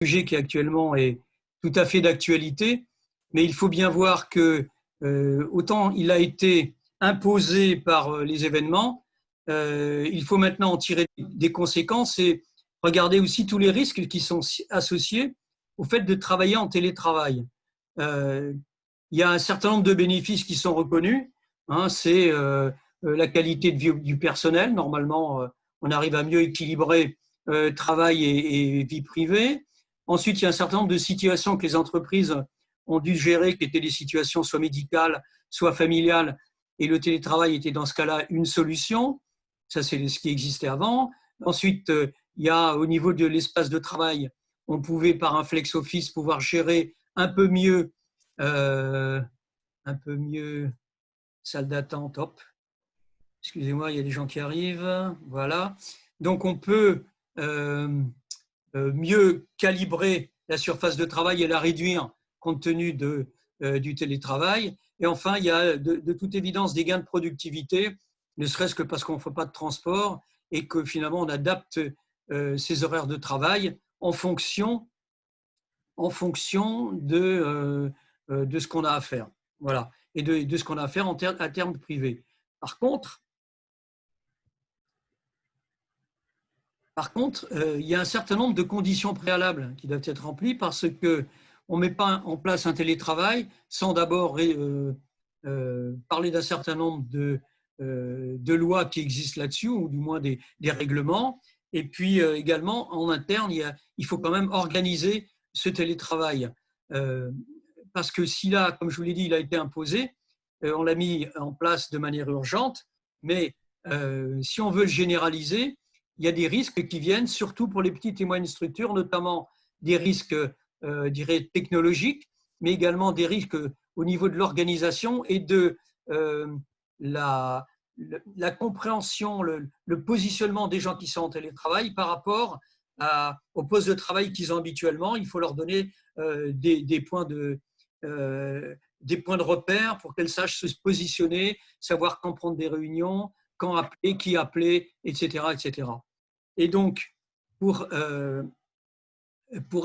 sujet qui actuellement est tout à fait d'actualité, mais il faut bien voir que autant il a été imposé par les événements, il faut maintenant en tirer des conséquences et regarder aussi tous les risques qui sont associés au fait de travailler en télétravail. Il y a un certain nombre de bénéfices qui sont reconnus. Hein, c'est la qualité de vie du personnel. Normalement, on arrive à mieux équilibrer travail et vie privée. Ensuite, il y a un certain nombre de situations que les entreprises ont dû gérer, qui étaient des situations soit médicales, soit familiales, et le télétravail était dans ce cas-là une solution. Ça, c'est ce qui existait avant. Ensuite, il y a au niveau de l'espace de travail, on pouvait par un flex office pouvoir gérer euh, un peu mieux salle d'attente. Hop, excusez-moi, il y a des gens qui arrivent. Voilà. Donc, on peut mieux calibrer la surface de travail et la réduire compte tenu du télétravail. Et enfin, il y a de toute évidence des gains de productivité, ne serait-ce que parce qu'on ne fait pas de transport et que finalement on adapte ses horaires de travail en fonction de ce qu'on a à faire. Voilà. Et de ce qu'on a à faire à terme privé. Par contre, il y a un certain nombre de conditions préalables qui doivent être remplies parce qu'on ne met pas en place un télétravail sans d'abord parler d'un certain nombre de lois qui existent là-dessus, ou du moins des règlements. Et puis également, en interne, il faut quand même organiser ce télétravail. Parce que si là, comme je vous l'ai dit, il a été imposé, on l'a mis en place de manière urgente, mais si on veut le généraliser, il y a des risques qui viennent surtout pour les petites et moyennes structures, notamment des risques, je dirais, technologiques, mais également des risques au niveau de l'organisation et de la, la compréhension, le positionnement des gens qui sont en télétravail par rapport au poste de travail qu'ils ont habituellement. Il faut leur donner des points des points de repère pour qu'elles sachent se positionner, savoir quand prendre des réunions, quand appeler, qui appeler, etc., etc. Et donc, pour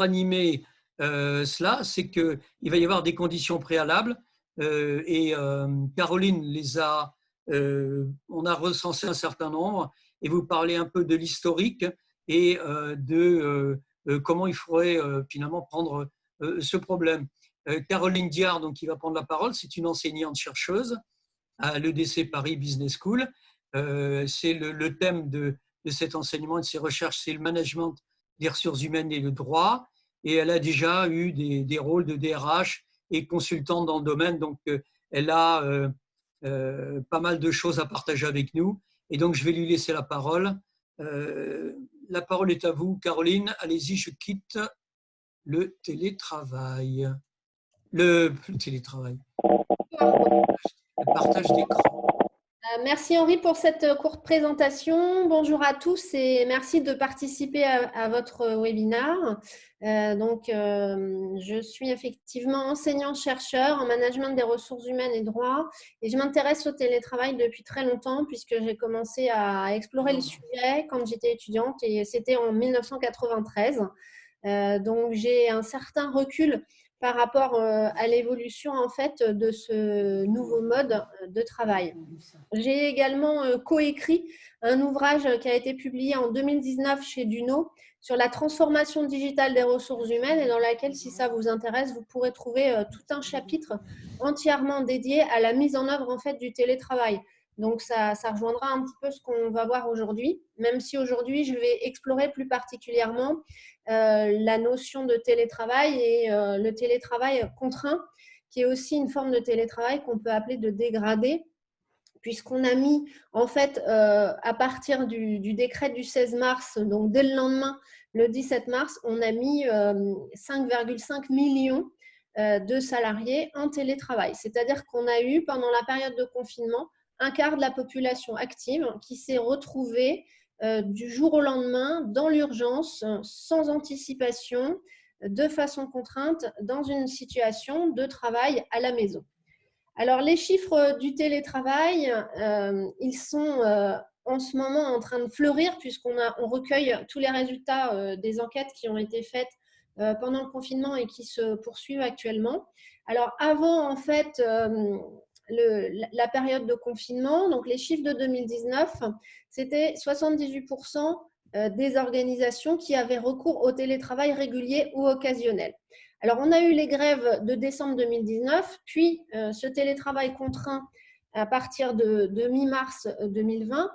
animer cela, c'est qu'il va y avoir des conditions préalables et Caroline on a recensé un certain nombre et vous parlez un peu de l'historique et de comment il faudrait finalement prendre ce problème. Caroline Diard, donc, qui va prendre la parole, c'est une enseignante-chercheuse à l'EDC Paris Business School. C'est le thème de cet enseignement et de ses recherches, c'est le management des ressources humaines et le droit. Et elle a déjà eu des rôles de DRH et consultante dans le domaine. Donc, elle a pas mal de choses à partager avec nous. Et donc, je vais lui laisser la parole. La parole est à vous, Caroline. Allez-y, je quitte le télétravail. Le télétravail. Le partage d'écran. Merci Henri pour cette courte présentation. Bonjour à tous et merci de participer à votre webinaire. Je suis effectivement enseignant-chercheur en management des ressources humaines et droit et je m'intéresse au télétravail depuis très longtemps puisque j'ai commencé à explorer le sujet quand j'étais étudiante et c'était en 1993. Donc j'ai un certain recul par rapport à l'évolution en fait de ce nouveau mode de travail. J'ai également coécrit un ouvrage qui a été publié en 2019 chez Duno sur la transformation digitale des ressources humaines et dans laquelle, si ça vous intéresse, vous pourrez trouver tout un chapitre entièrement dédié à la mise en œuvre en fait du télétravail. Donc, ça rejoindra un petit peu ce qu'on va voir aujourd'hui, même si aujourd'hui, je vais explorer plus particulièrement la notion de télétravail et le télétravail contraint, qui est aussi une forme de télétravail qu'on peut appeler de dégradé, puisqu'on a mis, en fait, à partir du décret du 16 mars, donc dès le lendemain, le 17 mars, on a mis 5,5 millions de salariés en télétravail. C'est-à-dire qu'on a eu, pendant la période de confinement, un quart de la population active qui s'est retrouvée du jour au lendemain dans l'urgence, sans anticipation, de façon contrainte, dans une situation de travail à la maison. Alors, les chiffres du télétravail, ils sont en ce moment en train de fleurir puisqu'on recueille tous les résultats des enquêtes qui ont été faites pendant le confinement et qui se poursuivent actuellement. Alors, avant, en fait, la période de confinement, donc les chiffres de 2019, c'était 78% des organisations qui avaient recours au télétravail régulier ou occasionnel. Alors, on a eu les grèves de décembre 2019, puis ce télétravail contraint à partir de mi-mars 2020,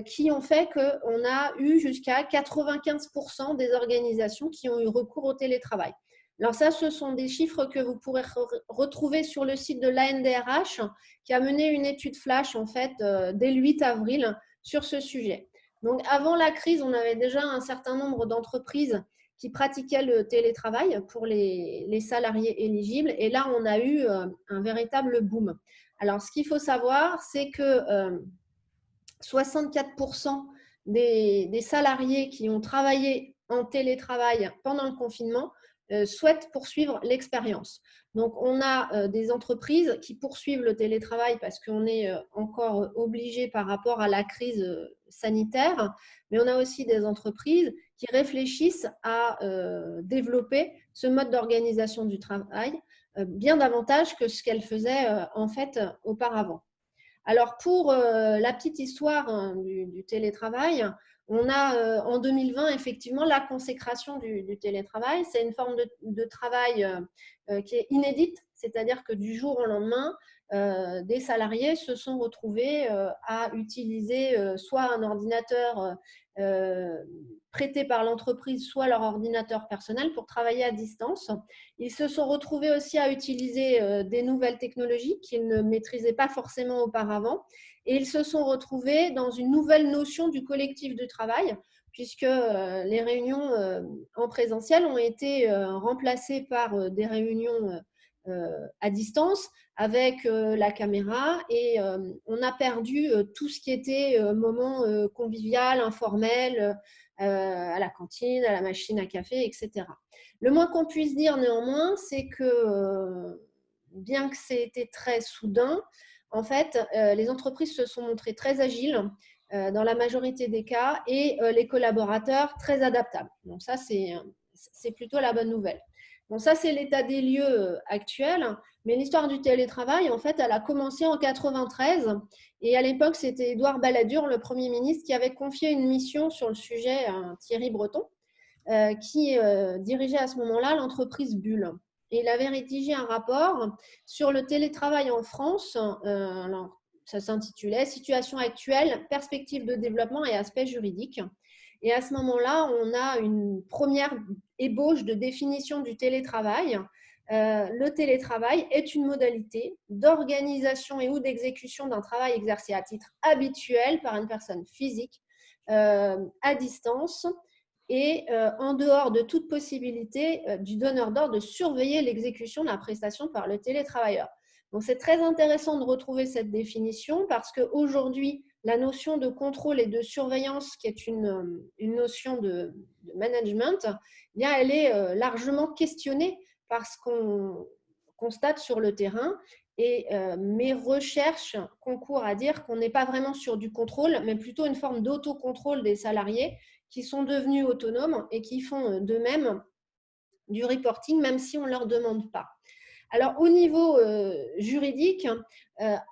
qui ont fait qu'on a eu jusqu'à 95% des organisations qui ont eu recours au télétravail. Alors ça, ce sont des chiffres que vous pourrez retrouver sur le site de l'ANDRH qui a mené une étude flash en fait dès le 8 avril sur ce sujet. Donc avant la crise, on avait déjà un certain nombre d'entreprises qui pratiquaient le télétravail pour les salariés éligibles et là, on a eu un véritable boom. Alors ce qu'il faut savoir, c'est que 64% des salariés qui ont travaillé en télétravail pendant le confinement souhaitent poursuivre l'expérience. Donc, on a des entreprises qui poursuivent le télétravail parce qu'on est encore obligé par rapport à la crise sanitaire, mais on a aussi des entreprises qui réfléchissent à développer ce mode d'organisation du travail bien davantage que ce qu'elles faisaient en fait auparavant. Alors, pour la petite histoire du télétravail, on a en 2020 effectivement la consécration du télétravail. C'est une forme de travail qui est inédite, c'est-à-dire que du jour au lendemain, des salariés se sont retrouvés à utiliser soit un ordinateur prêté par l'entreprise, soit leur ordinateur personnel pour travailler à distance. Ils se sont retrouvés aussi à utiliser des nouvelles technologies qu'ils ne maîtrisaient pas forcément auparavant. Et ils se sont retrouvés dans une nouvelle notion du collectif de travail, puisque les réunions en présentiel ont été remplacées par des réunions à distance avec la caméra et on a perdu tout ce qui était moment convivial, informel, à la cantine, à la machine à café, etc. Le moins qu'on puisse dire néanmoins, c'est que bien que c'était très soudain, en fait, les entreprises se sont montrées très agiles dans la majorité des cas et les collaborateurs très adaptables. Donc ça, c'est plutôt la bonne nouvelle. Bon, ça, c'est l'état des lieux actuel, mais l'histoire du télétravail, en fait, elle a commencé en 93 et à l'époque, c'était Édouard Balladur, le Premier ministre, qui avait confié une mission sur le sujet à Thierry Breton, qui dirigeait à ce moment-là l'entreprise Bull. Et il avait rédigé un rapport sur le télétravail en France. Alors, ça s'intitulait « Situation actuelle, perspectives de développement et aspects juridiques ». Et à ce moment-là, on a une première ébauche de définition du télétravail. Le télétravail est une modalité d'organisation et ou d'exécution d'un travail exercé à titre habituel par une personne physique à distance et en dehors de toute possibilité du donneur d'ordre de surveiller l'exécution de la prestation par le télétravailleur. Donc, c'est très intéressant de retrouver cette définition parce qu'aujourd'hui, la notion de contrôle et de surveillance, qui est une notion de management, eh bien, elle est largement questionnée par ce qu'on constate sur le terrain. Et mes recherches concourent à dire qu'on n'est pas vraiment sur du contrôle, mais plutôt une forme d'autocontrôle des salariés qui sont devenus autonomes et qui font d'eux-mêmes du reporting, même si on ne leur demande pas. Alors, au niveau juridique,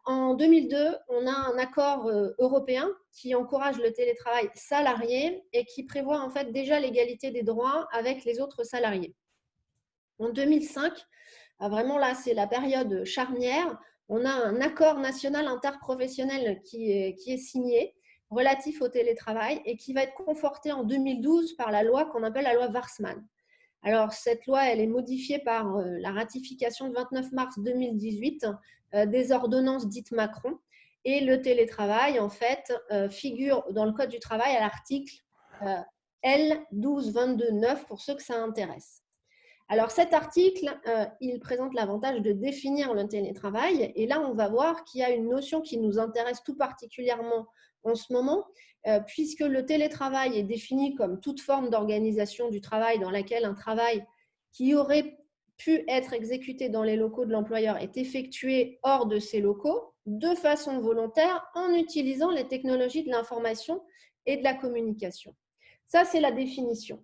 en 2002, on a un accord européen qui encourage le télétravail salarié et qui prévoit en fait déjà l'égalité des droits avec les autres salariés. En 2005, vraiment là, c'est la période charnière, on a un accord national interprofessionnel qui est signé relatif au télétravail et qui va être conforté en 2012 par la loi qu'on appelle la loi Warsmann. Alors, cette loi, elle est modifiée par la ratification le 29 mars 2018 des ordonnances dites Macron. Et le télétravail, en fait, figure dans le Code du travail à l'article L1222-9 pour ceux que ça intéresse. Alors, cet article, il présente l'avantage de définir le télétravail. Et là, on va voir qu'il y a une notion qui nous intéresse tout particulièrement en ce moment, puisque le télétravail est défini comme toute forme d'organisation du travail dans laquelle un travail qui aurait pu être exécuté dans les locaux de l'employeur est effectué hors de ces locaux de façon volontaire en utilisant les technologies de l'information et de la communication. Ça, c'est la définition.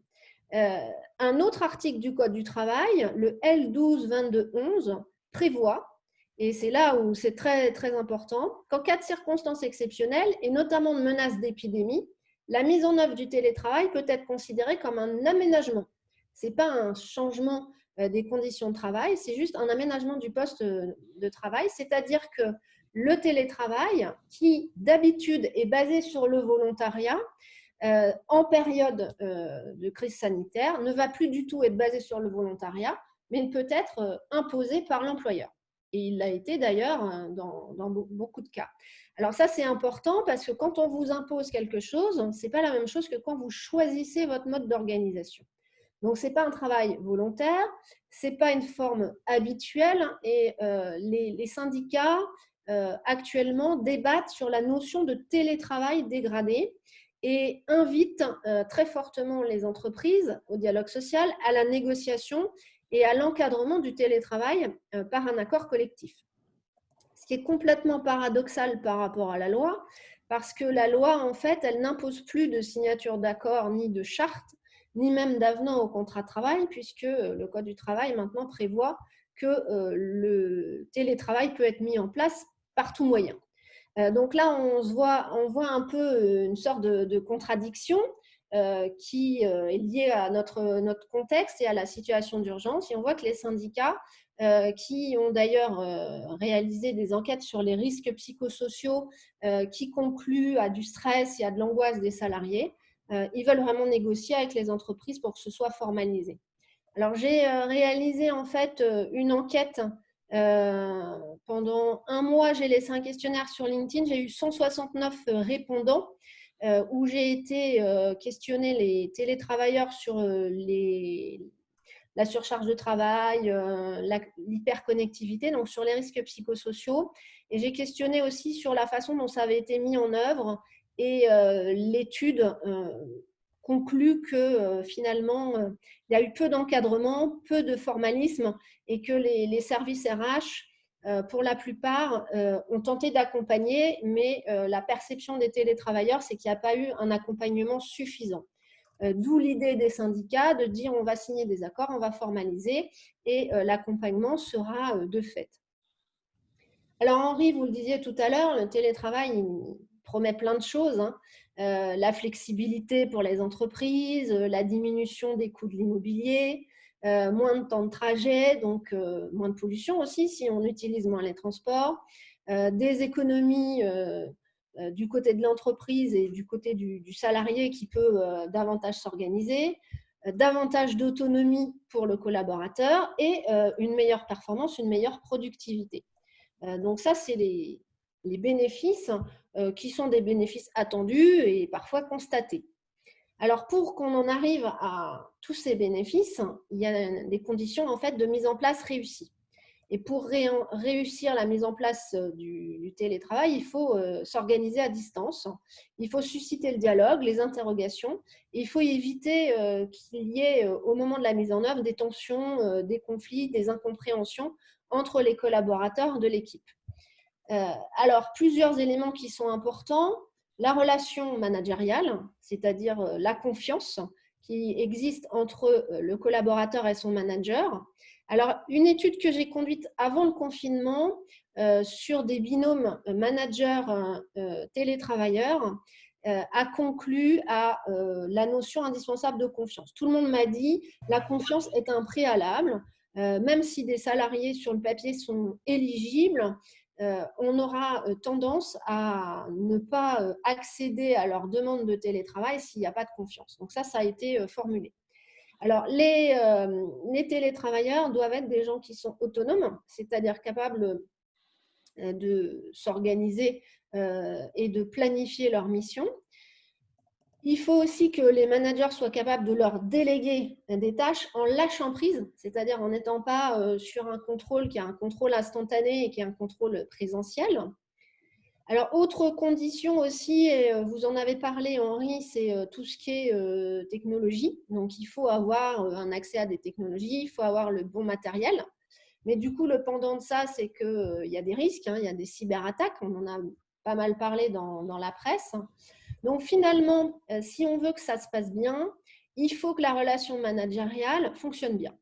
Un autre article du Code du travail, le L12-22-11, prévoit, et c'est là où c'est très, très important, qu'en cas de circonstances exceptionnelles, et notamment de menaces d'épidémie, la mise en œuvre du télétravail peut être considérée comme un aménagement. Ce n'est pas un changement des conditions de travail, c'est juste un aménagement du poste de travail, c'est-à-dire que le télétravail, qui d'habitude est basé sur le volontariat, en période de crise sanitaire, ne va plus du tout être basé sur le volontariat, mais peut être imposé par l'employeur. Et il l'a été d'ailleurs dans beaucoup de cas. Alors ça, c'est important parce que quand on vous impose quelque chose, ce n'est pas la même chose que quand vous choisissez votre mode d'organisation. Donc, ce n'est pas un travail volontaire, ce n'est pas une forme habituelle et les syndicats actuellement débattent sur la notion de télétravail dégradé et invitent très fortement les entreprises au dialogue social, à la négociation et à l'encadrement du télétravail par un accord collectif. Ce qui est complètement paradoxal par rapport à la loi, parce que la loi, en fait, elle n'impose plus de signature d'accord ni de charte, ni même d'avenant au contrat de travail, puisque le Code du travail maintenant prévoit que le télétravail peut être mis en place par tout moyen. Donc là, on voit un peu une sorte de contradiction qui est liée à notre contexte et à la situation d'urgence. Et on voit que les syndicats, qui ont d'ailleurs réalisé des enquêtes sur les risques psychosociaux qui concluent à du stress et à de l'angoisse des salariés, ils veulent vraiment négocier avec les entreprises pour que ce soit formalisé. Alors, j'ai réalisé en fait une enquête pendant un mois. J'ai laissé un questionnaire sur LinkedIn. J'ai eu 169 répondants où j'ai été questionner les télétravailleurs sur la surcharge de travail, l'hyperconnectivité, donc sur les risques psychosociaux. Et j'ai questionné aussi sur la façon dont ça avait été mis en œuvre. Et l'étude conclut que finalement, il y a eu peu d'encadrement, peu de formalisme et que les services RH, pour la plupart, ont tenté d'accompagner, mais la perception des télétravailleurs, c'est qu'il n'y a pas eu un accompagnement suffisant. D'où l'idée des syndicats de dire on va signer des accords, on va formaliser et l'accompagnement sera de fait. Alors Henri, vous le disiez tout à l'heure, le télétravail il promet plein de choses, hein. La flexibilité pour les entreprises, la diminution des coûts de l'immobilier, moins de temps de trajet, donc moins de pollution aussi si on utilise moins les transports, des économies du côté de l'entreprise et du côté du salarié qui peut davantage s'organiser, davantage d'autonomie pour le collaborateur et une meilleure performance, une meilleure productivité. Donc ça, c'est les bénéfices qui sont des bénéfices attendus et parfois constatés. Alors, pour qu'on en arrive à tous ces bénéfices, il y a des conditions en fait de mise en place réussies. Et pour réussir la mise en place du télétravail, il faut s'organiser à distance, il faut susciter le dialogue, les interrogations, et il faut éviter qu'il y ait au moment de la mise en œuvre des tensions, des conflits, des incompréhensions entre les collaborateurs de l'équipe. Alors, plusieurs éléments qui sont importants. La relation managériale, c'est-à-dire la confiance qui existe entre le collaborateur et son manager. Alors, une étude que j'ai conduite avant le confinement sur des binômes manager-télétravailleurs a conclu à la notion indispensable de confiance. Tout le monde m'a dit la confiance est un préalable. Même si des salariés sur le papier sont éligibles, on aura tendance à ne pas accéder à leur demande de télétravail s'il n'y a pas de confiance. Donc ça a été formulé. Alors, les télétravailleurs doivent être des gens qui sont autonomes, c'est-à-dire capables de s'organiser et de planifier leur mission. Il faut aussi que les managers soient capables de leur déléguer des tâches en lâchant prise, c'est-à-dire en n'étant pas sur un contrôle qui est un contrôle instantané et qui est un contrôle présentiel. Alors, autre condition aussi, et vous en avez parlé Henri, c'est tout ce qui est technologie. Donc, il faut avoir un accès à des technologies, il faut avoir le bon matériel. Mais du coup, le pendant de ça, c'est qu'il y a des risques, hein, il y a des cyberattaques, on en a pas mal parlé dans la presse. Donc finalement, si on veut que ça se passe bien, il faut que la relation managériale fonctionne bien.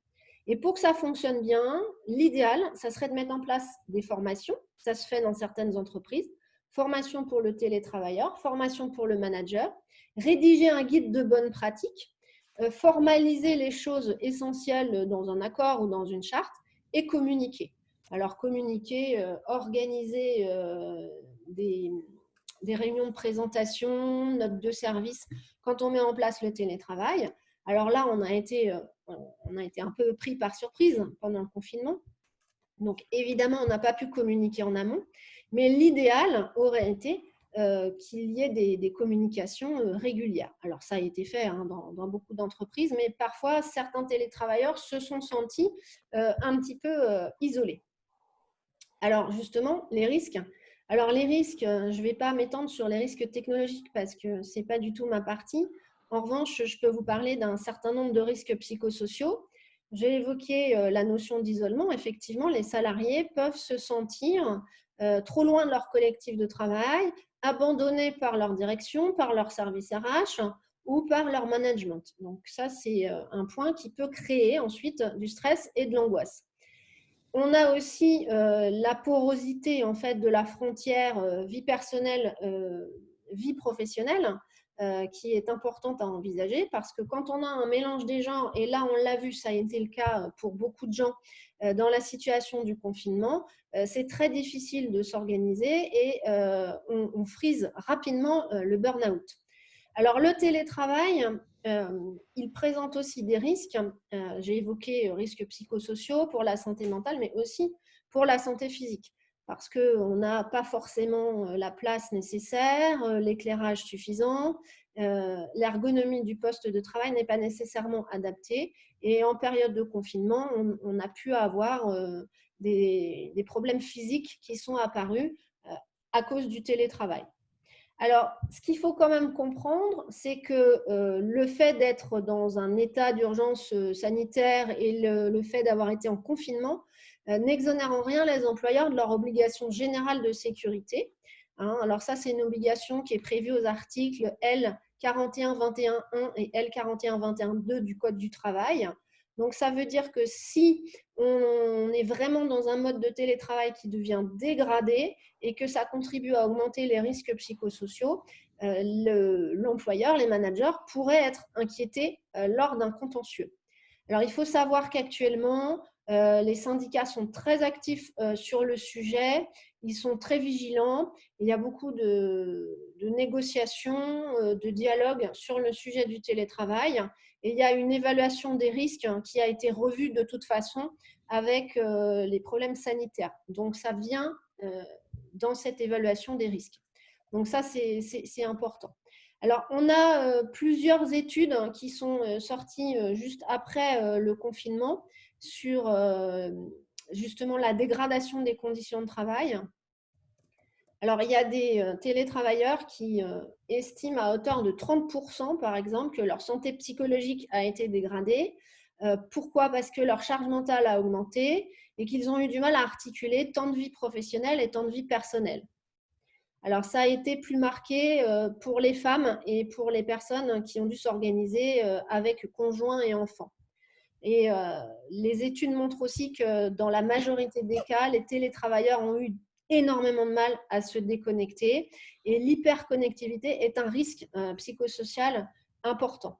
Et pour que ça fonctionne bien, l'idéal, ça serait de mettre en place des formations. Ça se fait dans certaines entreprises. Formation pour le télétravailleur, formation pour le manager, rédiger un guide de bonnes pratiques, formaliser les choses essentielles dans un accord ou dans une charte et communiquer. Alors communiquer, organiser des réunions de présentation, notes de service quand on met en place le télétravail. Alors là, on a été un peu pris par surprise pendant le confinement. Donc évidemment, on n'a pas pu communiquer en amont, mais l'idéal aurait été qu'il y ait des communications régulières. Alors ça a été fait dans beaucoup d'entreprises, mais parfois certains télétravailleurs se sont sentis un petit peu isolés. Alors justement, les risques. Alors les risques, je ne vais pas m'étendre sur les risques technologiques parce que ce n'est pas du tout ma partie. En revanche, je peux vous parler d'un certain nombre de risques psychosociaux. J'ai évoqué la notion d'isolement. Effectivement, les salariés peuvent se sentir trop loin de leur collectif de travail, abandonnés par leur direction, par leur service RH ou par leur management. Donc ça, c'est un point qui peut créer ensuite du stress et de l'angoisse. On a aussi la porosité en fait, de la frontière vie personnelle, vie professionnelle, qui est importante à envisager parce que quand on a un mélange des genres, et là on l'a vu, ça a été le cas pour beaucoup de gens dans la situation du confinement, c'est très difficile de s'organiser et on frise rapidement le burn-out. Alors le télétravail, il présente aussi des risques. J'ai évoqué risques psychosociaux pour la santé mentale, mais aussi pour la santé physique, parce qu'on n'a pas forcément la place nécessaire, l'éclairage suffisant, l'ergonomie du poste de travail n'est pas nécessairement adaptée. Et en période de confinement, on a pu avoir des problèmes physiques qui sont apparus à cause du télétravail. Alors, ce qu'il faut quand même comprendre, c'est que le fait d'être dans un état d'urgence sanitaire et le fait d'avoir été en confinement n'exonère en rien les employeurs de leur obligation générale de sécurité. Alors ça, c'est une obligation qui est prévue aux articles L 4121.1 et L 4121.2 du Code du travail. Donc, ça veut dire que si on est vraiment dans un mode de télétravail qui devient dégradé et que ça contribue à augmenter les risques psychosociaux, l'employeur, les managers pourraient être inquiétés lors d'un contentieux. Alors, il faut savoir qu'actuellement, les syndicats sont très actifs sur le sujet, ils sont très vigilants, il y a beaucoup de négociations, de dialogues sur le sujet du télétravail et il y a une évaluation des risques qui a été revue de toute façon avec les problèmes sanitaires. Donc, ça vient dans cette évaluation des risques. Donc, ça, c'est important. Alors, on a plusieurs études qui sont sorties juste après le confinement sur justement la dégradation des conditions de travail. Alors, il y a des télétravailleurs qui estiment à hauteur de 30%, par exemple, que leur santé psychologique a été dégradée. Pourquoi ? Parce que leur charge mentale a augmenté et qu'ils ont eu du mal à articuler temps de vie professionnelle et temps de vie personnelle. Alors, ça a été plus marqué pour les femmes et pour les personnes qui ont dû s'organiser avec conjoint et enfants. Et les études montrent aussi que dans la majorité des cas, les télétravailleurs ont eu énormément de mal à se déconnecter et l'hyperconnectivité est un risque psychosocial important.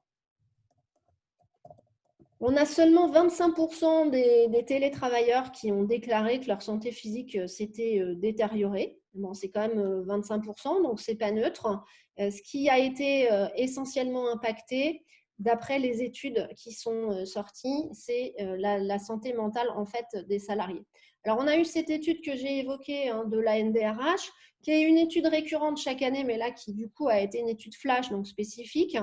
On a seulement 25% des télétravailleurs qui ont déclaré que leur santé physique s'était détériorée. Bon, c'est quand même 25%, donc ce n'est pas neutre. Ce qui a été essentiellement impacté, d'après les études qui sont sorties, c'est la santé mentale en fait, des salariés. Alors, on a eu cette étude que j'ai évoquée de la NDRH, qui est une étude récurrente chaque année, mais là qui du coup a été une étude flash, donc spécifique.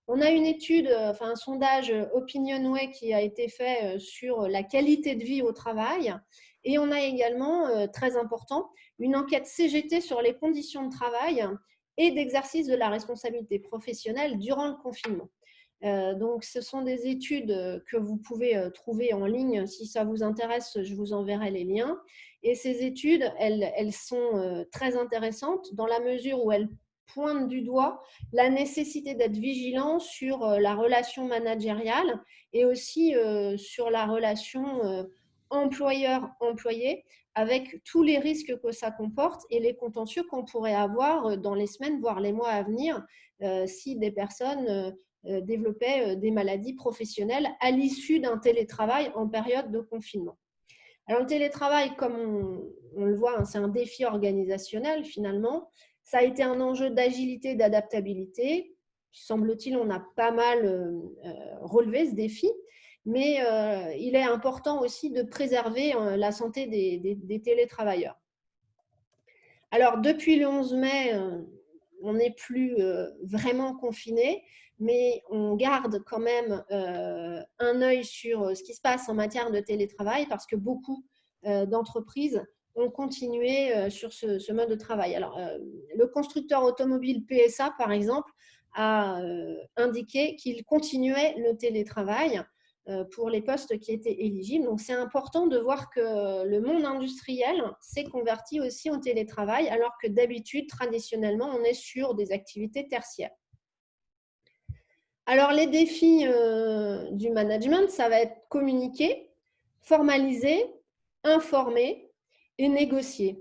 On a une étude, un sondage Opinionway qui a été fait sur la qualité de vie au travail. Et on a également, très important, une enquête CGT sur les conditions de travail et d'exercice de la responsabilité professionnelle durant le confinement. Donc, ce sont des études que vous pouvez trouver en ligne. Si ça vous intéresse, je vous enverrai les liens. Et ces études, elles sont très intéressantes dans la mesure où elles pointe du doigt la nécessité d'être vigilant sur la relation managériale et aussi sur la relation employeur-employé, avec tous les risques que ça comporte et les contentieux qu'on pourrait avoir dans les semaines, voire les mois à venir, si des personnes développaient des maladies professionnelles à l'issue d'un télétravail en période de confinement. Alors, le télétravail, comme on le voit, hein, c'est un défi organisationnel finalement. Ça a été un enjeu d'agilité et d'adaptabilité. Semble-t-il, on a pas mal relevé ce défi, mais il est important aussi de préserver la santé des télétravailleurs. Alors, depuis le 11 mai, on n'est plus vraiment confiné, mais on garde quand même un œil sur ce qui se passe en matière de télétravail parce que beaucoup d'entreprises ont continué sur ce mode de travail. Alors, le constructeur automobile PSA, par exemple, a indiqué qu'il continuait le télétravail pour les postes qui étaient éligibles. Donc, c'est important de voir que le monde industriel s'est converti aussi en télétravail, alors que d'habitude, traditionnellement, on est sur des activités tertiaires. Alors, les défis du management, ça va être communiquer, formaliser, informer et négocier.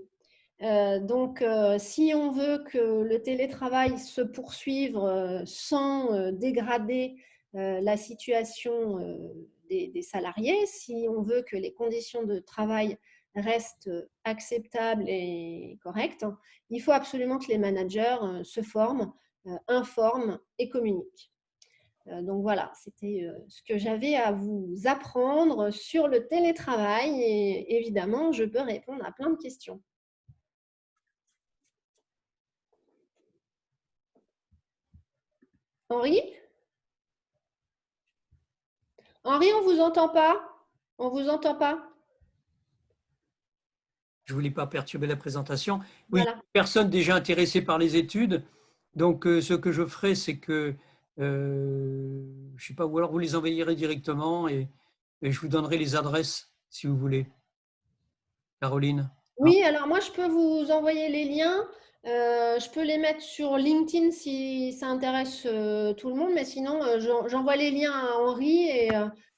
Donc, si on veut que le télétravail se poursuive sans dégrader la situation des salariés, si on veut que les conditions de travail restent acceptables et correctes, il faut absolument que les managers se forment, informent et communiquent. Donc voilà, c'était ce que j'avais à vous apprendre sur le télétravail et évidemment, je peux répondre à plein de questions. Henri? Henri, on ne vous entend pas. On ne vous entend pas. Je ne voulais pas perturber la présentation. Oui, Voilà. personne déjà intéressée par les études. Donc, ce que je ferai, c'est que, je ne sais pas, ou alors vous les envoyerez directement et je vous donnerai les adresses si vous voulez. Caroline. Oui, alors moi, je peux vous envoyer les liens. Je peux les mettre sur LinkedIn si ça intéresse tout le monde, mais sinon, j'envoie les liens à Henri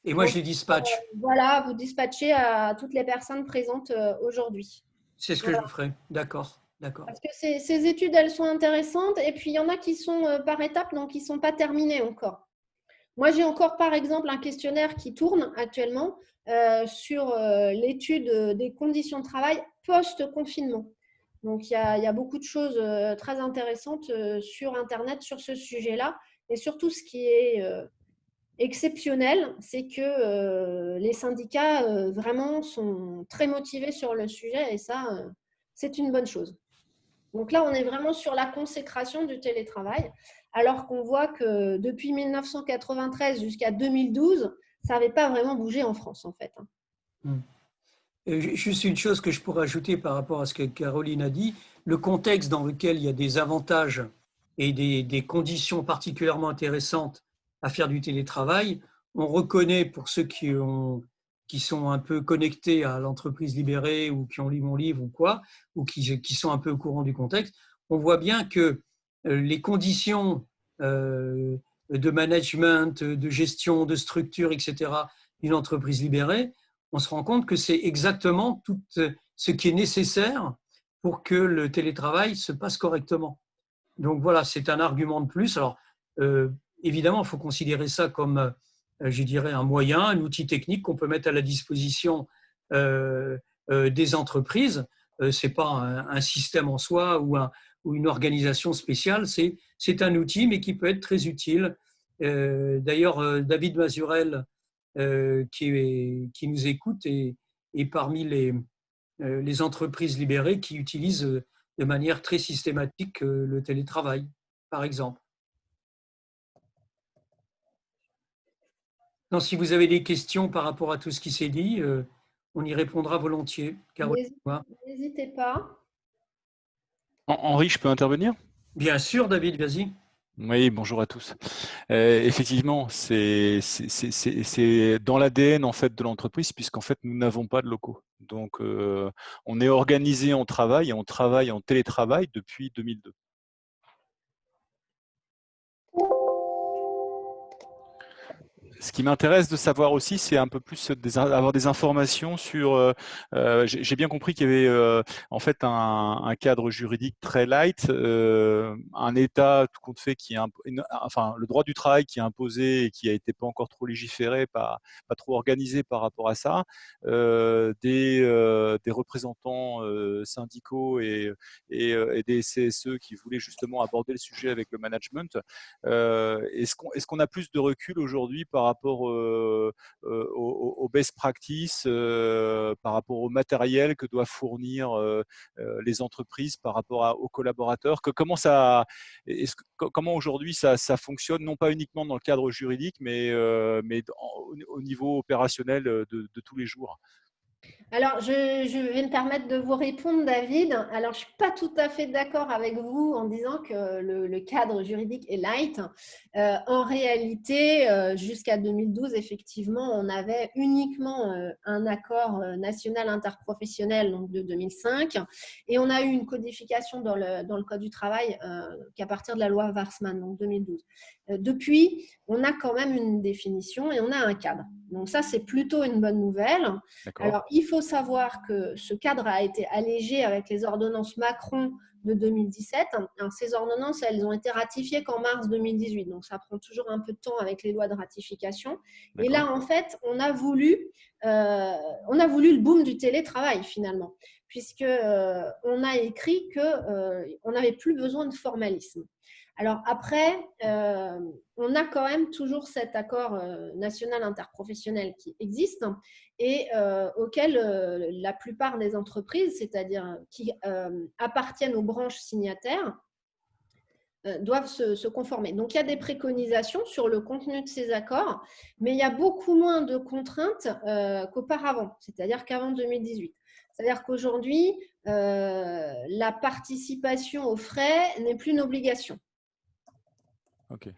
Et moi, je les dispatche. voilà, vous dispatchez à toutes les personnes présentes aujourd'hui. C'est ce que Voilà. je ferai. D'accord, d'accord. Parce que ces études, elles sont intéressantes et puis il y en a qui sont par étapes, donc qui ne sont pas terminées encore. Moi, j'ai encore, par exemple, un questionnaire qui tourne actuellement sur l'étude des conditions de travail post-confinement. Donc, il y a beaucoup de choses très intéressantes sur Internet sur ce sujet-là. Et surtout, ce qui est exceptionnel, c'est que les syndicats vraiment sont très motivés sur le sujet et ça, c'est une bonne chose. Donc là, on est vraiment sur la consécration du télétravail, alors qu'on voit que depuis 1993 jusqu'à 2012, ça n'avait pas vraiment bougé en France, en fait. Juste une chose que je pourrais ajouter par rapport à ce que Caroline a dit, le contexte dans lequel il y a des avantages et des conditions particulièrement intéressantes à faire du télétravail, on reconnaît pour ceux qui sont un peu connectés à l'entreprise libérée ou qui ont lu mon livre ou quoi, ou qui sont un peu au courant du contexte, on voit bien que les conditions de management, de gestion, de structure, etc., d'une entreprise libérée, on se rend compte que c'est exactement tout ce qui est nécessaire pour que le télétravail se passe correctement. Donc voilà, c'est un argument de plus. Alors, évidemment, il faut considérer ça comme, je dirais, un moyen, un outil technique qu'on peut mettre à la disposition des entreprises. Ce n'est pas un système en soi ou une organisation spéciale, c'est un outil, mais qui peut être très utile. D'ailleurs, David Mazurel, qui nous écoute, est parmi les entreprises libérées qui utilisent de manière très systématique le télétravail, par exemple. Donc, si vous avez des questions par rapport à tout ce qui s'est dit, on y répondra volontiers. N'hésitez pas. Henri, je peux intervenir? Bien sûr, David, vas-y. Oui, bonjour à tous. Effectivement, c'est dans l'ADN en fait de l'entreprise, puisqu'en fait nous n'avons pas de locaux. Donc, on est organisé en travail et on travaille en télétravail depuis 2002. Ce qui m'intéresse de savoir aussi, c'est un peu plus avoir des informations sur. J'ai bien compris qu'il y avait en fait un cadre juridique très light, un État tout compte fait qui enfin le droit du travail qui est imposé et qui a été pas encore trop légiféré, pas trop organisé par rapport à ça, des représentants syndicaux et des CSE qui voulaient justement aborder le sujet avec le management. Est-ce qu'on a plus de recul aujourd'hui par rapport aux best practices, par rapport au matériel que doivent fournir les entreprises par rapport aux collaborateurs? Comment aujourd'hui ça fonctionne, non pas uniquement dans le cadre juridique, mais au niveau opérationnel de tous les jours? Alors, je vais me permettre de vous répondre, David. Alors, je ne suis pas tout à fait d'accord avec vous en disant que le cadre juridique est light. En réalité, jusqu'à 2012, effectivement, on avait uniquement un accord national interprofessionnel donc de 2005 et on a eu une codification dans le Code du travail qu'à partir de la loi Warsmann, donc 2012. Depuis, on a quand même une définition et on a un cadre. Donc ça, c'est plutôt une bonne nouvelle. Alors, il faut savoir que ce cadre a été allégé avec les ordonnances Macron de 2017. Alors, ces ordonnances, elles ont été ratifiées qu'en mars 2018. Donc, ça prend toujours un peu de temps avec les lois de ratification. Et là, en fait, on a voulu le boom du télétravail, finalement, puisqu'on a écrit qu'on n'avait plus besoin de formalisme. Alors après, on a quand même toujours cet accord national interprofessionnel qui existe et auquel la plupart des entreprises, c'est-à-dire qui appartiennent aux branches signataires, doivent se conformer. Donc, il y a des préconisations sur le contenu de ces accords, mais il y a beaucoup moins de contraintes qu'auparavant, c'est-à-dire qu'avant 2018. C'est-à-dire qu'aujourd'hui, la participation aux frais n'est plus une obligation. Ok.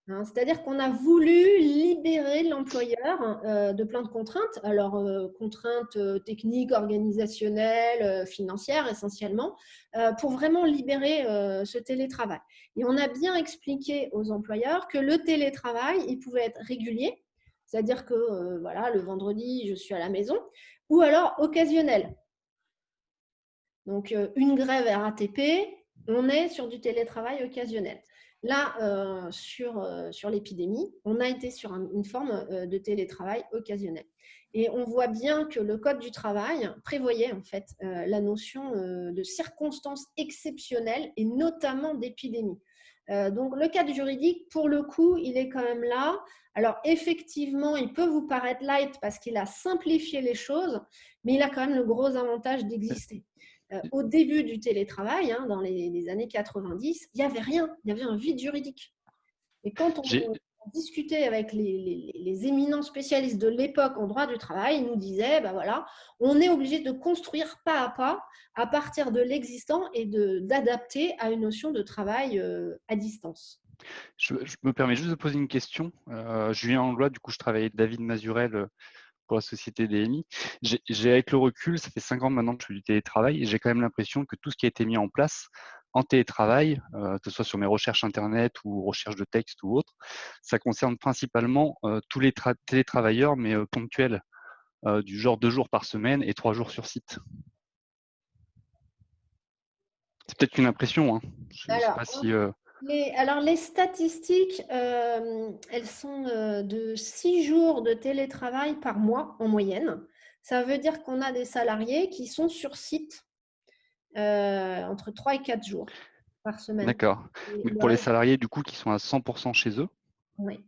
C'est-à-dire qu'on a voulu libérer l'employeur de plein de contraintes, alors contraintes techniques, organisationnelles, financières essentiellement, pour vraiment libérer ce télétravail. Et on a bien expliqué aux employeurs que le télétravail, il pouvait être régulier, c'est-à-dire que voilà, le vendredi, je suis à la maison, ou alors occasionnel. Donc, une grève RATP, on est sur du télétravail occasionnel. Là, sur l'épidémie, on a été sur une forme de télétravail occasionnel. Et on voit bien que le Code du travail prévoyait en fait la notion de circonstances exceptionnelles et notamment d'épidémie. Donc, le cadre juridique, pour le coup, il est quand même là. Alors, effectivement, il peut vous paraître light parce qu'il a simplifié les mais il a quand même le gros avantage d'exister. Au début du télétravail, dans les années 90, il n'y avait rien, il y avait un vide juridique. Et quand on discutait avec les éminents spécialistes de l'époque en droit du travail, ils nous disaient, ben voilà, on est obligé de construire pas à pas à partir de l'existant et d'adapter à une notion de travail à distance. Je me permets juste de poser une question. Julien Langlois, du coup, je travaille avec David Mazurel pour la société DMI. Avec le recul, ça fait 5 ans maintenant que je fais du télétravail et j'ai quand même l'impression que tout ce qui a été mis en place en télétravail, que ce soit sur mes recherches Internet ou recherches de texte ou autre, ça concerne principalement tous les télétravailleurs, mais ponctuels, du genre 2 jours par semaine et 3 jours sur site. C'est peut-être une impression. Je ne sais pas si… Alors, les statistiques, elles sont de 6 jours de télétravail par mois en moyenne. Ça veut dire qu'on a des salariés qui sont sur site entre 3 et 4 jours par semaine. D'accord. Mais pour les salariés, du coup, qui sont à 100% chez eux? Oui.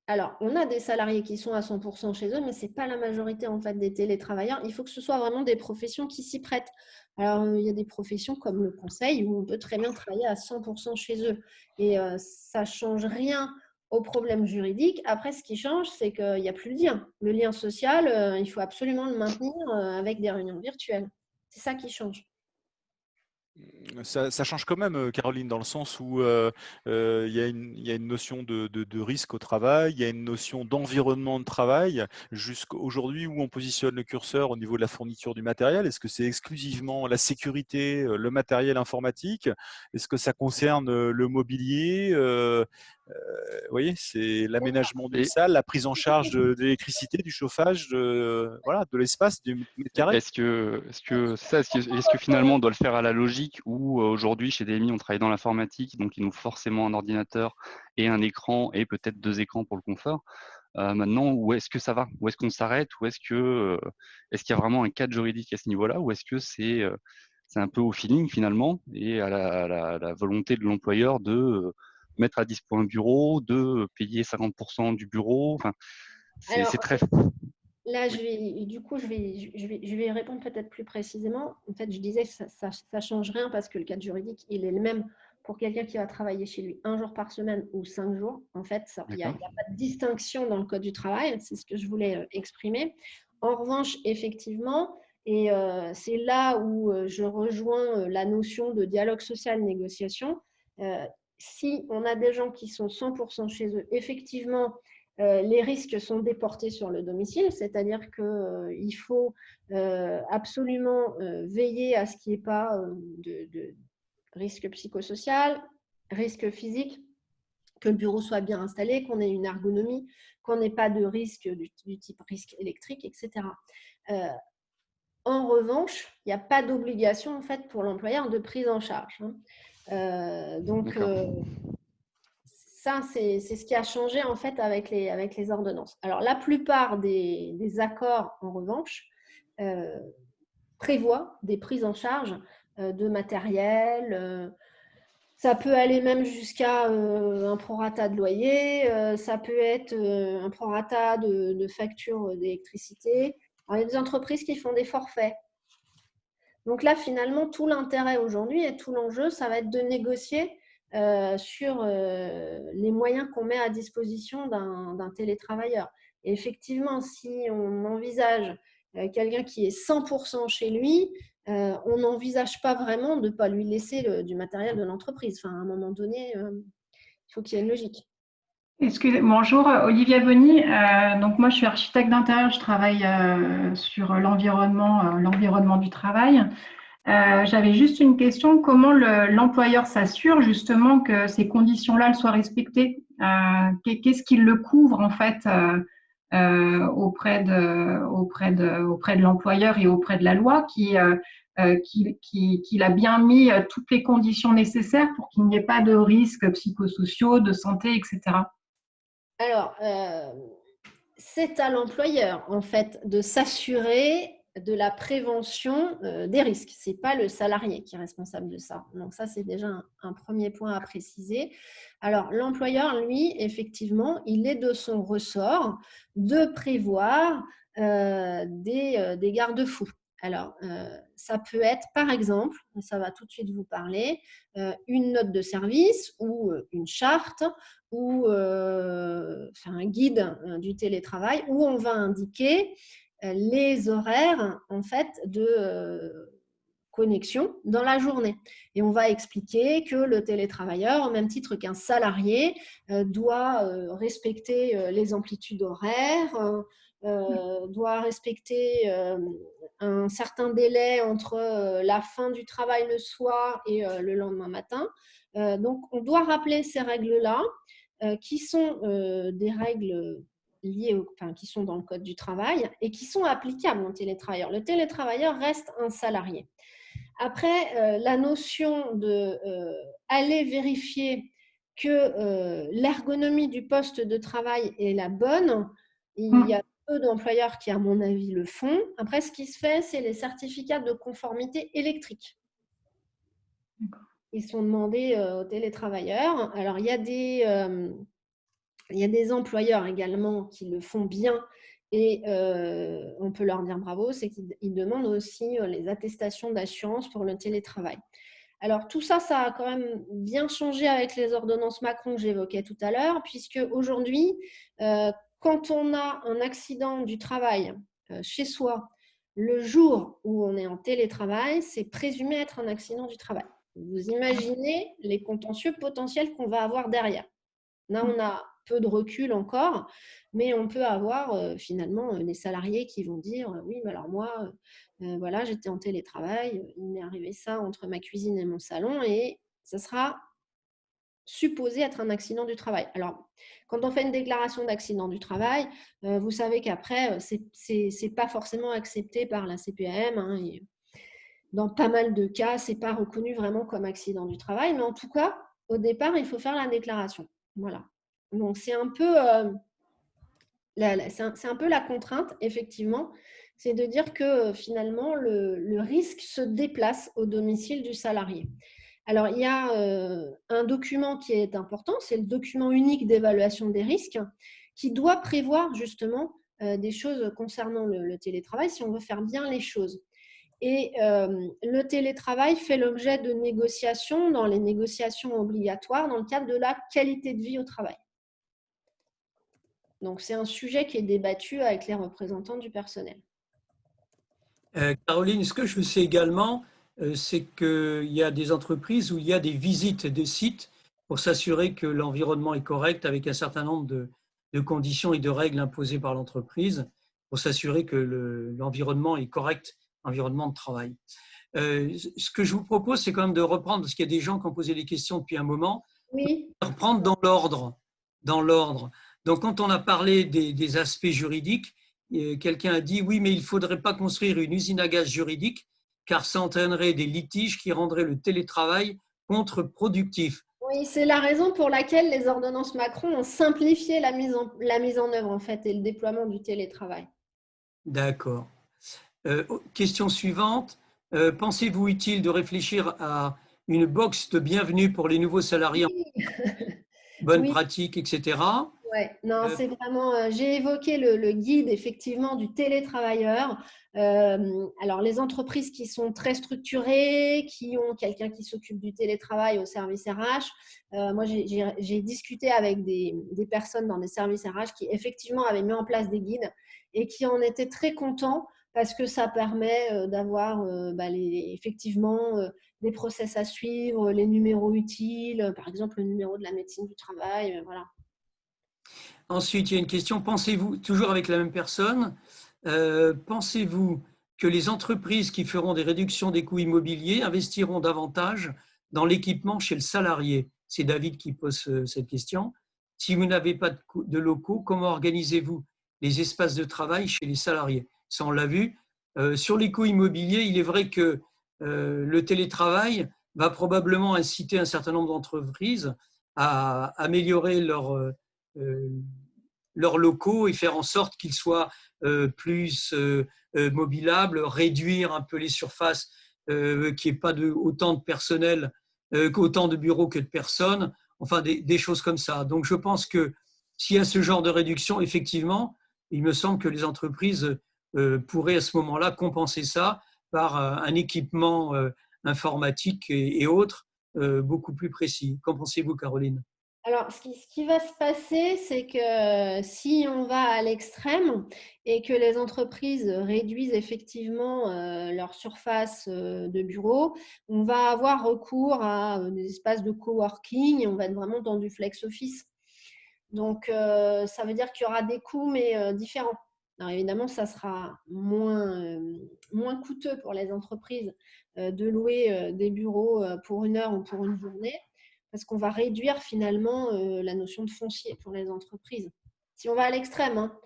Alors, on a des salariés qui sont à 100% chez eux, mais ce n'est pas la majorité en fait, des télétravailleurs. Il faut que ce soit vraiment des professions qui s'y prêtent. Alors, il y a des professions comme le conseil où on peut très bien travailler à 100% chez eux. Et ça ne change rien au problème juridique. Après, ce qui change, c'est qu'il n'y a plus le lien. Le lien social, il faut absolument le maintenir avec des réunions virtuelles. C'est ça qui change. Ça change quand même, Caroline, dans le sens où il y a une notion de risque au travail, il y a une notion d'environnement de travail. Jusqu'aujourd'hui, où on positionne le curseur au niveau de la fourniture du matériel? Est-ce que c'est exclusivement la sécurité, le matériel informatique? Est-ce que ça concerne le mobilier? Vous voyez, c'est l'aménagement d'une salle, la prise en charge de l'électricité, du chauffage, voilà, de l'espace, du mètre carré. Est-ce que finalement on doit le faire à la logique où aujourd'hui chez DMI on travaille dans l'informatique, donc il nous faut forcément un ordinateur et un écran et peut-être 2 écrans pour le confort. Maintenant, où est-ce que ça va? Où est-ce qu'on s'arrête? Ou est-ce qu'il y a vraiment un cadre juridique à ce niveau-là? Ou est-ce que c'est un peu au feeling finalement et à la volonté de l'employeur de mettre à dispo un bureau, de payer 50% du bureau? Enfin, c'est Alors, très… là, Oui, je vais répondre peut-être plus précisément. En fait, je disais que ça change rien parce que le cadre juridique, il est le même pour quelqu'un qui va travailler chez lui 1 jour par semaine ou 5 jours. En fait, il n'y a, d'accord. pas de distinction dans le code du travail. C'est ce que je voulais exprimer. En revanche, effectivement, et c'est là où je rejoins la notion de dialogue social, négociation. Si on a des gens qui sont 100% chez eux, effectivement, les risques sont déportés sur le domicile, c'est-à-dire qu'il faut absolument veiller à ce qu'il n'y ait pas de risque psychosocial, risque physique, que le bureau soit bien installé, qu'on ait une ergonomie, qu'on n'ait pas de risque du type risque électrique, etc. En revanche, il n'y a pas d'obligation en fait, pour l'employeur de prise en charge. Donc, ça, c'est ce qui a changé en fait avec les ordonnances. Alors, la plupart des accords, en revanche, prévoient des prises en charge de matériel. Ça peut aller même jusqu'à un prorata de loyer, ça peut être un prorata de facture d'électricité. Alors, il y a des entreprises qui font des forfaits. Donc là, finalement, tout l'intérêt aujourd'hui et tout l'enjeu, ça va être de négocier sur les moyens qu'on met à disposition d'un télétravailleur. Et effectivement, si on envisage quelqu'un qui est 100% chez lui, on n'envisage pas vraiment de ne pas lui laisser du matériel de l'entreprise. Enfin, à un moment donné, il faut qu'il y ait une logique. Bonjour, Olivia Bonny. Donc moi, je suis architecte d'intérieur. Je travaille sur l'environnement du travail. J'avais juste une question. Comment l'employeur s'assure justement que ces conditions-là soient respectées? Qu'est-ce qui le couvre en fait auprès de l'employeur et auprès de la loi qu'il a bien mis toutes les conditions nécessaires pour qu'il n'y ait pas de risques psychosociaux, de santé, etc. Alors, c'est à l'employeur, en fait, de s'assurer de la prévention des risques. Ce n'est pas le salarié qui est responsable de ça. Donc ça, c'est déjà un premier point à préciser. Alors, l'employeur, lui, effectivement, il est de son ressort de prévoir des garde-fous. Alors, ça peut être, par exemple, ça va tout de suite vous parler, une note de service ou une charte ou un guide du télétravail où on va indiquer les horaires en fait de connexion dans la journée. Et on va expliquer que le télétravailleur, au même titre qu'un salarié, doit respecter les amplitudes horaires, doit respecter un certain délai entre la fin du travail le soir et le lendemain matin. Donc, on doit rappeler ces règles-là qui sont des règles qui sont dans le code du travail et qui sont applicables au télétravailleur. Le télétravailleur reste un salarié. Après, la notion d'aller vérifier que l'ergonomie du poste de travail est la bonne, il y a peu d'employeurs qui, à mon avis, le font. Après, ce qui se fait, c'est les certificats de conformité électrique. Ils sont demandés aux télétravailleurs. Alors, il y a des employeurs également qui le font bien et on peut leur dire bravo, c'est qu'ils demandent aussi les attestations d'assurance pour le télétravail. Alors tout ça, ça a quand même bien changé avec les ordonnances Macron que j'évoquais tout à l'heure, puisque aujourd'hui, quand on a un accident du travail chez soi, le jour où on est en télétravail, c'est présumé être un accident du travail. Vous imaginez les contentieux potentiels qu'on va avoir derrière. Là, on a peu de recul encore, mais on peut avoir finalement des salariés qui vont dire oui, mais alors moi, voilà, j'étais en télétravail, il m'est arrivé ça entre ma cuisine et mon salon et ça sera supposé être un accident du travail. Alors, quand on fait une déclaration d'accident du travail, vous savez qu'après, c'est pas forcément accepté par la CPAM. Hein, et dans pas mal de cas, c'est pas reconnu vraiment comme accident du travail. Mais en tout cas, au départ, il faut faire la déclaration. Voilà. Donc, c'est un peu, c'est un peu la contrainte, effectivement. C'est de dire que finalement, le risque se déplace au domicile du salarié. Alors, il y a un document qui est important, c'est le document unique d'évaluation des risques, qui doit prévoir justement des choses concernant le télétravail si on veut faire bien les choses. Et le télétravail fait l'objet de négociations, dans les négociations obligatoires, dans le cadre de la qualité de vie au travail. Donc, c'est un sujet qui est débattu avec les représentants du personnel. Caroline, ce que je sais également, c'est qu'il y a des entreprises où il y a des visites de sites pour s'assurer que l'environnement est correct avec un certain nombre de conditions et de règles imposées par l'entreprise pour s'assurer que l'environnement est correct, environnement de travail. Ce que je vous propose, c'est quand même de reprendre, parce qu'il y a des gens qui ont posé des questions depuis un moment, Oui. de reprendre dans l'ordre. Donc, quand on a parlé des aspects juridiques, quelqu'un a dit oui, mais il ne faudrait pas construire une usine à gaz juridique car ça entraînerait des litiges qui rendraient le télétravail contre-productif. Oui, c'est la raison pour laquelle les ordonnances Macron ont simplifié la mise en œuvre en fait, et le déploiement du télétravail. D'accord. Question suivante. Pensez-vous utile de réfléchir à une box de bienvenue pour les nouveaux salariés, Oui. bonnes Oui. pratiques, etc. Ouais, non, c'est vraiment. J'ai évoqué le guide effectivement du télétravailleur. Alors, les entreprises qui sont très structurées, qui ont quelqu'un qui s'occupe du télétravail au service RH. Moi, j'ai discuté avec des personnes dans des services RH qui effectivement avaient mis en place des guides et qui en étaient très contents parce que ça permet d'avoir effectivement des process à suivre, les numéros utiles, par exemple le numéro de la médecine du travail, voilà. Ensuite, il y a une question, pensez-vous, toujours avec la même personne, pensez-vous que les entreprises qui feront des réductions des coûts immobiliers investiront davantage dans l'équipement chez le salarié? C'est David qui pose cette question. Si vous n'avez pas de locaux, comment organisez-vous les espaces de travail chez les salariés? Ça, on l'a vu. Sur les coûts immobiliers, il est vrai que le télétravail va probablement inciter un certain nombre d'entreprises à améliorer leurs locaux et faire en sorte qu'ils soient plus mobilables, réduire un peu les surfaces, qu'il n'y ait pas autant de personnel, autant de bureaux que de personnes, enfin des choses comme ça. Donc je pense que s'il y a ce genre de réduction, effectivement, il me semble que les entreprises pourraient à ce moment-là compenser ça par un équipement informatique et autres beaucoup plus précis. Qu'en pensez-vous, Caroline? Alors, ce qui va se passer, c'est que si on va à l'extrême et que les entreprises réduisent effectivement leur surface de bureau, on va avoir recours à des espaces de coworking et on va être vraiment dans du flex office. Donc, ça veut dire qu'il y aura des coûts, mais différents. Alors, évidemment, ça sera moins coûteux pour les entreprises de louer des bureaux pour une heure ou pour une journée, parce qu'on va réduire finalement la notion de foncier pour les entreprises. Si on va à l'extrême, hein.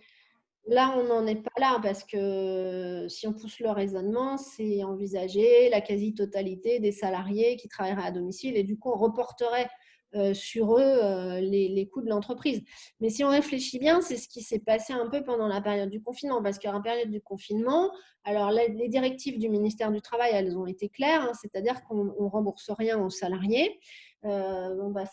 Là, on n'en est pas là, parce que si on pousse le raisonnement, c'est envisager la quasi-totalité des salariés qui travailleraient à domicile et du coup, on reporterait sur eux les coûts de l'entreprise. Mais si on réfléchit bien, c'est ce qui s'est passé un peu pendant la période du confinement, parce qu'en période du confinement, alors les directives du ministère du Travail, elles ont été claires, hein, c'est-à-dire qu'on ne rembourse rien aux salariés.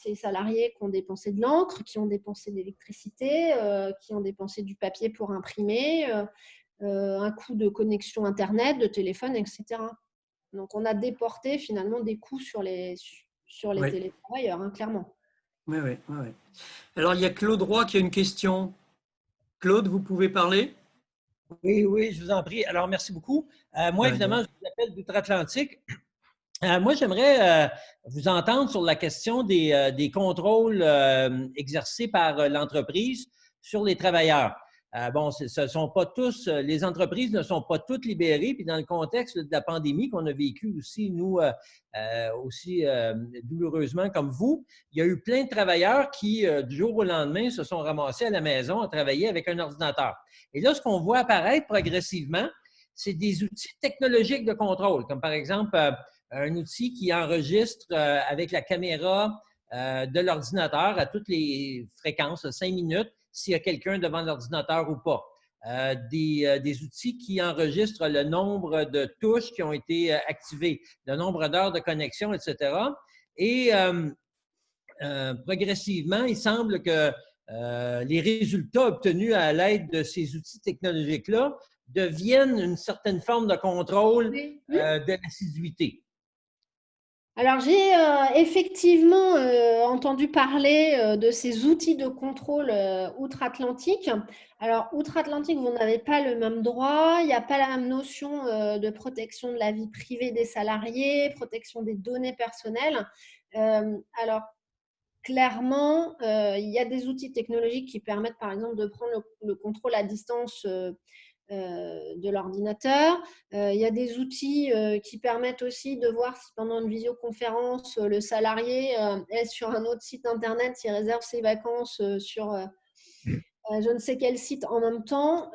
Ces salariés qui ont dépensé de l'encre, qui ont dépensé de l'électricité, qui ont dépensé du papier pour imprimer, un coût de connexion Internet, de téléphone, etc. Donc, on a déporté finalement des coûts sur les Oui. télétravailleurs, hein, clairement. Oui. Alors, il y a Claude Roy qui a une question. Claude, vous pouvez parler? Oui, je vous en prie. Alors, merci beaucoup. Moi, évidemment, je vous appelle d'outre-Atlantique. Moi, j'aimerais vous entendre sur la question des contrôles exercés par l'entreprise sur les travailleurs. Bon, ce sont pas tous, les entreprises ne sont pas toutes libérées. Puis dans le contexte de la pandémie qu'on a vécu aussi, nous, aussi douloureusement comme vous, il y a eu plein de travailleurs qui, du jour au lendemain, se sont ramassés à la maison à travailler avec un ordinateur. Et là, ce qu'on voit apparaître progressivement, c'est des outils technologiques de contrôle, comme par exemple un outil qui enregistre avec la caméra de l'ordinateur à toutes les fréquences, 5 minutes, s'il y a quelqu'un devant l'ordinateur ou pas. Des outils qui enregistrent le nombre de touches qui ont été activées, le nombre d'heures de connexion, etc. Et progressivement, il semble que les résultats obtenus à l'aide de ces outils technologiques-là deviennent une certaine forme de contrôle de l'assiduité. Alors, j'ai effectivement entendu parler de ces outils de contrôle outre-Atlantique. Alors, outre-Atlantique, vous n'avez pas le même droit, il n'y a pas la même notion de protection de la vie privée des salariés, protection des données personnelles. Alors, clairement, il y a des outils technologiques qui permettent, par exemple, de prendre le contrôle à distance de l'ordinateur. Il y a des outils qui permettent aussi de voir si pendant une visioconférence, le salarié est sur un autre site internet, s'il réserve ses vacances sur je ne sais quel site en même temps.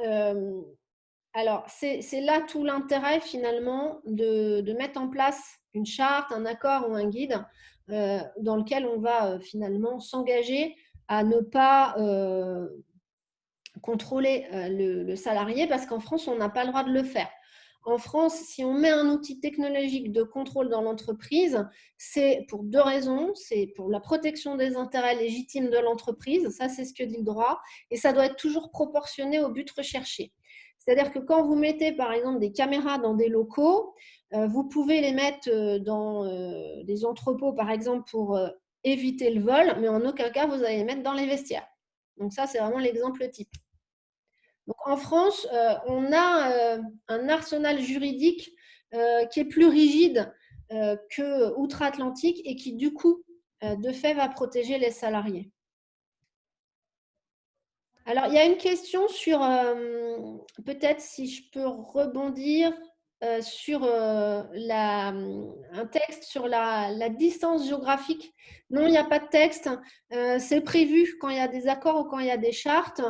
Alors, c'est là tout l'intérêt finalement de mettre en place une charte, un accord ou un guide dans lequel on va finalement s'engager à ne pas contrôler le salarié, parce qu'en France, on n'a pas le droit de le faire. En France, si on met un outil technologique de contrôle dans l'entreprise, c'est pour deux raisons. C'est pour la protection des intérêts légitimes de l'entreprise, ça c'est ce que dit le droit, et ça doit être toujours proportionné au but recherché. C'est-à-dire que quand vous mettez par exemple des caméras dans des locaux, vous pouvez les mettre dans des entrepôts par exemple pour éviter le vol, mais en aucun cas vous allez les mettre dans les vestiaires. Donc ça, c'est vraiment l'exemple type. Donc, en France, on a un arsenal juridique qui est plus rigide qu'outre-Atlantique et qui, du coup, de fait, va protéger les salariés. Alors, il y a une question sur, peut-être si je peux rebondir sur un texte sur la distance géographique. Non, il n'y a pas de texte. C'est prévu quand il y a des accords ou quand il y a des chartes.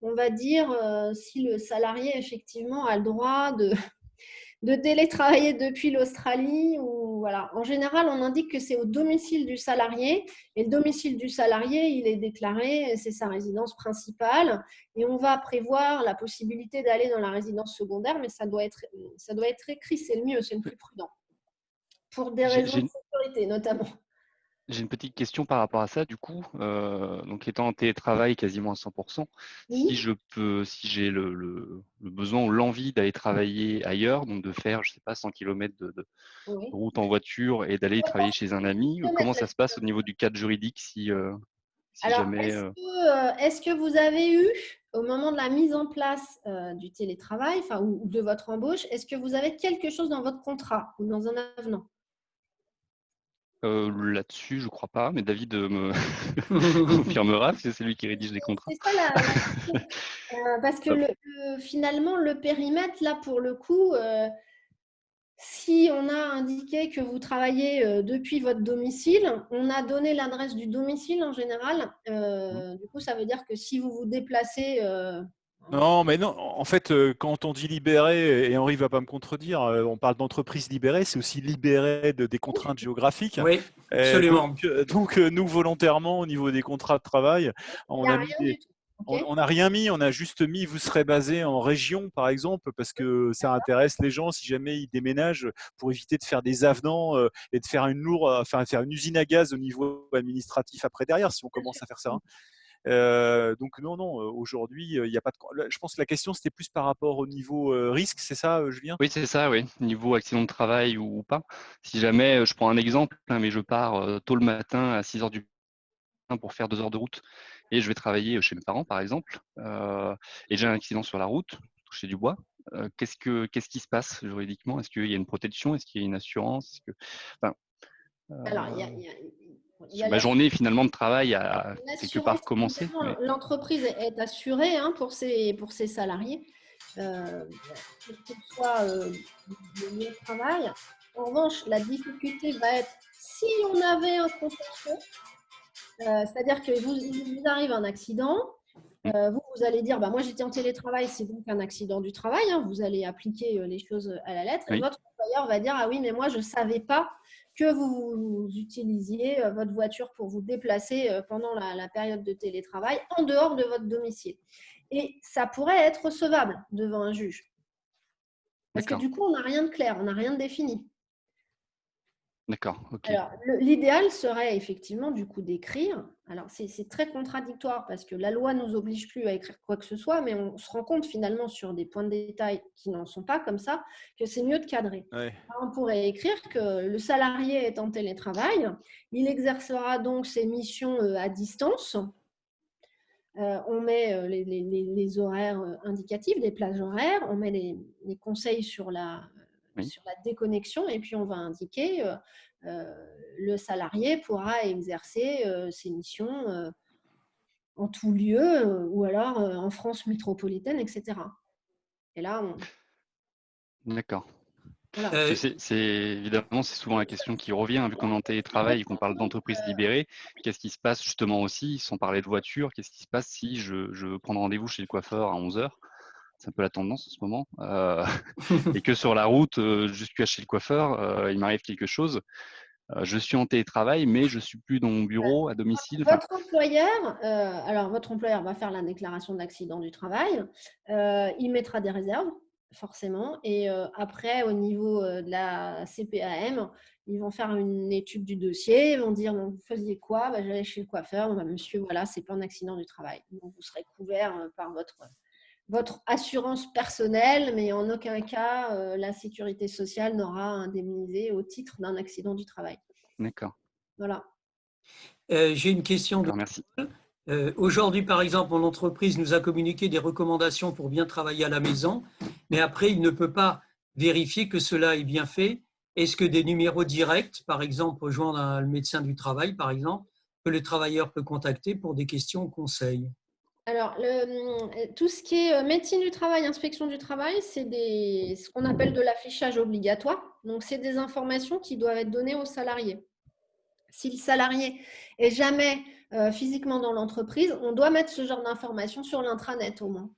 On va dire si le salarié, effectivement, a le droit de télétravailler depuis l'Australie. Ou, voilà. En général, on indique que c'est au domicile du salarié. Et le domicile du salarié, il est déclaré, c'est sa résidence principale. Et on va prévoir la possibilité d'aller dans la résidence secondaire, mais ça doit être écrit, c'est le mieux, c'est le plus prudent. Pour des raisons de sécurité, notamment. J'ai une petite question par rapport à ça. Du coup, donc étant en télétravail quasiment à 100%, si j'ai le besoin ou l'envie d'aller travailler ailleurs, donc de faire, je sais pas, 100 km de route en voiture et d'aller travailler chez un ami, comment ça se passe au niveau du cadre juridique si Alors, jamais… est-ce que vous avez eu, au moment de la mise en place du télétravail, ou de votre embauche, est-ce que vous avez quelque chose dans votre contrat ou dans un avenant? Là-dessus, je crois pas, mais David me confirmera, parce que c'est lui qui rédige les contrats. C'est ça parce que finalement, le périmètre, là, pour le coup, si on a indiqué que vous travaillez depuis votre domicile, on a donné l'adresse du domicile en général. Du coup, ça veut dire que si vous vous déplacez… Non, mais non. En fait, quand on dit libéré, et Henri ne va pas me contredire, on parle d'entreprise libérée, c'est aussi libéré des contraintes géographiques. Oui, absolument. Donc, nous, volontairement, au niveau des contrats de travail, on a mis des… On n'a rien mis, on a juste mis vous serez basé en région, par exemple, parce que ça intéresse les gens si jamais ils déménagent, pour éviter de faire des avenants et de faire faire une usine à gaz au niveau administratif après derrière, si on commence à faire ça. Donc non, aujourd'hui, il n'y a pas de… Je pense que la question, c'était plus par rapport au niveau risque, c'est ça, Julien? Oui, c'est ça, oui. Niveau accident de travail ou pas. Si jamais, je prends un exemple, mais je pars tôt le matin à 6 heures du matin pour faire 2 heures de route et je vais travailler chez mes parents, par exemple, et j'ai un accident sur la route, toucher du bois, qu'est-ce qui se passe juridiquement? Est-ce qu'il y a une protection? Est-ce qu'il y a une assurance? Alors, Ma journée finalement de travail a quelque part l'assurance, commencé. évidemment, l'entreprise est assurée pour ses salariés, quel que soit le lieu de travail. En revanche, la difficulté va être si on avait un contentieux, c'est-à-dire qu'il vous arrive un accident, vous allez dire, moi j'étais en télétravail, c'est donc un accident du travail, vous allez appliquer les choses à la lettre, et Oui. votre employeur va dire, ah oui, mais moi je ne savais pas que vous utilisiez votre voiture pour vous déplacer pendant la période de télétravail en dehors de votre domicile. Et ça pourrait être recevable devant un juge. Parce que D'accord. du coup, on n'a rien de clair, on n'a rien de défini. D'accord, ok. Alors, l'idéal serait effectivement du coup d'écrire. Alors, c'est très contradictoire parce que la loi ne nous oblige plus à écrire quoi que ce soit, mais on se rend compte finalement sur des points de détail qui n'en sont pas comme ça, que c'est mieux de cadrer. Ouais. Alors, on pourrait écrire que le salarié est en télétravail, il exercera donc ses missions à distance. On met les horaires indicatifs, les plages horaires, on met les conseils sur la déconnexion et puis on va indiquer le salarié pourra exercer ses missions en tout lieu ou alors en France métropolitaine, etc. Et là, D'accord. voilà. Évidemment, c'est souvent la question qui revient, vu qu'on est en télétravail et qu'on parle d'entreprise libérée. Qu'est-ce qui se passe justement aussi, sans parler de voiture, qu'est-ce qui se passe si je veux prendre rendez-vous chez le coiffeur à 11 h? C'est un peu la tendance en ce moment. Et que sur la route, jusqu'à chez le coiffeur, il m'arrive quelque chose. Je suis en télétravail, mais je suis plus dans mon bureau, à domicile. Votre employeur va faire la déclaration d'accident du travail. Il mettra des réserves, forcément. Et après, au niveau de la CPAM, ils vont faire une étude du dossier. Ils vont dire, vous faisiez quoi? J'allais chez le coiffeur. Monsieur, voilà, ce n'est pas un accident du travail. Donc, vous serez couvert par votre assurance personnelle, mais en aucun cas, la sécurité sociale n'aura à indemniser au titre d'un accident du travail. D'accord. Voilà. J'ai une question. Merci. Aujourd'hui, par exemple, mon entreprise nous a communiqué des recommandations pour bien travailler à la maison, mais après, il ne peut pas vérifier que cela est bien fait. Est-ce que des numéros directs, par exemple, rejoindre le médecin du travail, par exemple, que le travailleur peut contacter pour des questions ou conseils? Alors, tout ce qui est médecine du travail, inspection du travail, c'est ce qu'on appelle de l'affichage obligatoire. Donc, c'est des informations qui doivent être données aux salariés. Si le salarié est jamais physiquement dans l'entreprise, on doit mettre ce genre d'informations sur l'intranet au moins.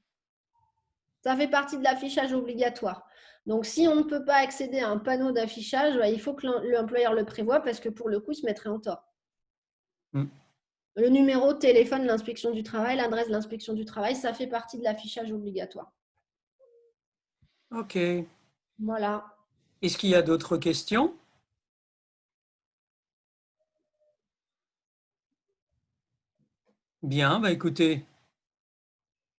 Ça fait partie de l'affichage obligatoire. Donc, si on ne peut pas accéder à un panneau d'affichage, il faut que l'employeur le prévoie parce que pour le coup, il se mettrait en tort. Le numéro de téléphone de l'inspection du travail, l'adresse de l'inspection du travail, ça fait partie de l'affichage obligatoire. OK. Voilà. Est-ce qu'il y a d'autres questions? Bien, écoutez,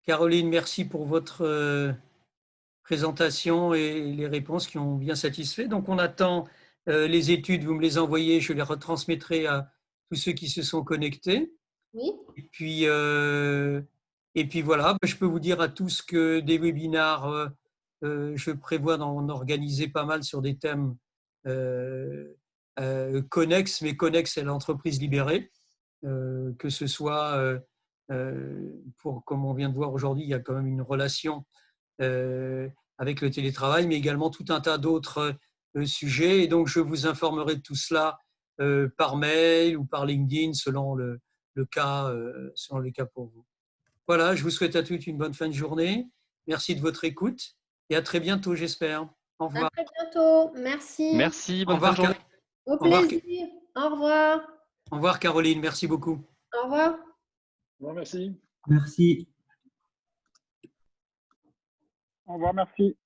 Caroline, merci pour votre présentation et les réponses qui ont bien satisfait. Donc, on attend les études, vous me les envoyez, je les retransmettrai à tous ceux qui se sont connectés. Oui. Et puis voilà, je peux vous dire à tous que des webinars, je prévois d'en organiser pas mal sur des thèmes connexes, mais connexes à l'entreprise libérée, que ce soit comme on vient de voir aujourd'hui, il y a quand même une relation avec le télétravail, mais également tout un tas d'autres sujets. Et donc, je vous informerai de tout cela par mail ou par LinkedIn selon le cas, selon les cas pour vous. Voilà, je vous souhaite à toutes une bonne fin de journée. Merci de votre écoute et à très bientôt, j'espère. Au revoir. À très bientôt. Merci. Merci, bonne fin de journée. Au plaisir. Au revoir. Au revoir, Caroline. Merci beaucoup. Au revoir. Au revoir, merci. Merci. Au revoir, merci.